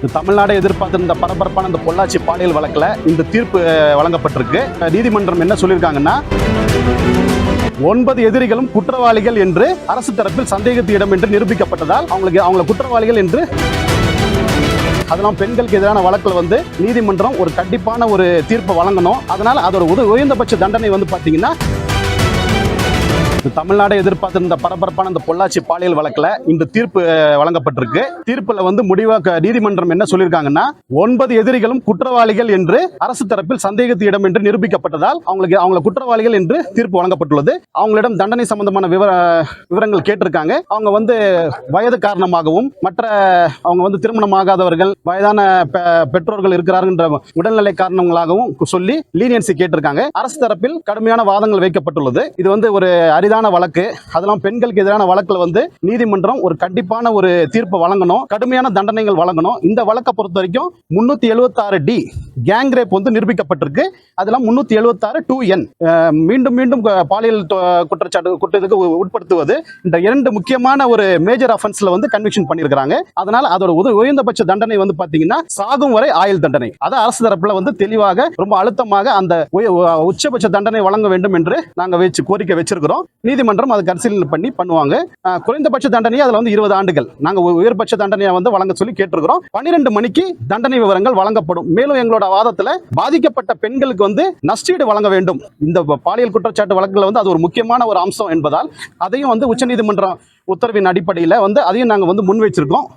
தமிழ்நாடு எதிர்பார்த்திருந்த பரபரப்பான இந்த பொள்ளாச்சி பாலியல் வழக்கில் இந்த தீர்ப்பு வழங்கப்பட்டிருக்கு. நீதிமன்றம் என்ன சொல்லியிருக்காங்கன்னா, 9 எதிரிகளும் குற்றவாளிகள் என்று அரசு தரப்பில் சந்தேகத்து இடம் என்று நிரூபிக்கப்பட்டதால் அவங்கள குற்றவாளிகள் என்று, அதெல்லாம் பெண்களுக்கு எதிரான வழக்கில் நீதிமன்றம் ஒரு கண்டிப்பான ஒரு தீர்ப்பை வழங்கணும். அதனால அதோட உயர்ந்தபட்ச தண்டனை பாத்தீங்கன்னா, தமிழ்நாடு எதிர்பார்த்திருந்த பரபரப்பான இந்த பொள்ளாச்சி பாலியல் வழக்கில் இந்த தீர்ப்பு வழங்கப்பட்டிருக்கு. தீர்ப்புல முடிவாக நீதிமன்றம் என்ன சொல்லியிருக்காங்கன்னா, 9 எதிரிகளும் குற்றவாளிகள் என்று அரசு தரப்பில் சந்தேகத்து இடம் என்று நிரூபிக்கப்பட்டதால் அவங்கள குற்றவாளிகள் என்று தீர்ப்பு வழங்கப்பட்டுள்ளது. அவங்களிடம் தண்டனை சம்பந்தமான விவரங்கள் கேட்டிருக்காங்க. அவங்க வயது காரணமாகவும் மற்ற அவங்க திருமணமாகாதவர்கள், வயதான பெற்றோர்கள் இருக்கிறார்கள் உடல்நிலை காரணங்களாகவும் சொல்லி லீனியன்சி கேட்டிருக்காங்க. அரசு தரப்பில் கடுமையான வாதங்கள் வைக்கப்பட்டுள்ளது. இது ஒரு அரிதான வழக்கு. அதெல்லாம் பெண்களுக்கு எதிரான வழக்குல நீதிமன்றம் ஒரு கண்டிப்பான ஒரு தீர்ப்பு வழங்கணும், கடுமையான தண்டனைகள் வழங்கணும். இந்த வழக்கை பொறுத்த வரைக்கும் 376D கேங் ரேப் நிரூபிக்கப்பட்டிருக்கு. அதெல்லாம் 376 2N மீண்டும் மீண்டும் பாலியல் குற்றத்துக்கு உட்படுத்துவது, இந்த 2 முக்கியமான ஒரு மேஜர் அஃபென்ஸ்ல கன்விக்ஷன் பண்ணியிருக்காங்க. அதனால அதோட உயர்ந்தபட்ச தண்டனை பாத்தீங்கன்னா சாகும் வரை ஆயுள் தண்டனை. அதை அரசு தரப்புல தெளிவாக ரொம்ப அழுத்தமாக அந்த உச்சபட்ச தண்டனை வழங்க வேண்டும் என்று நாங்க கோரிக்கை வச்சிருக்கிறோம். நீதிமன்றம் அதை பரிசீலனை பண்ணுவாங்க. குறைந்தபட்ச தண்டனையை அதுல 20 ஆண்டுகள் நாங்க உயர்பட்ச தண்டனையை வழங்க சொல்லி கேட்டிருக்கிறோம். 12 மணிக்கு தண்டனை விவரங்கள் வழங்கப்படும். மேலும் எங்களோட வாதத்துல பாதிக்கப்பட்ட பெண்களுக்கு நஷ்டீடு வழங்க வேண்டும். இந்த பாலியல் குற்றச்சாட்டு வழக்குல அது ஒரு முக்கியமான ஒரு அம்சம் என்பதால் அதையும் உச்சநீதிமன்ற உத்தரவின் அடிப்படையில் அதையும் நாங்க முன் வச்சிருக்கோம்.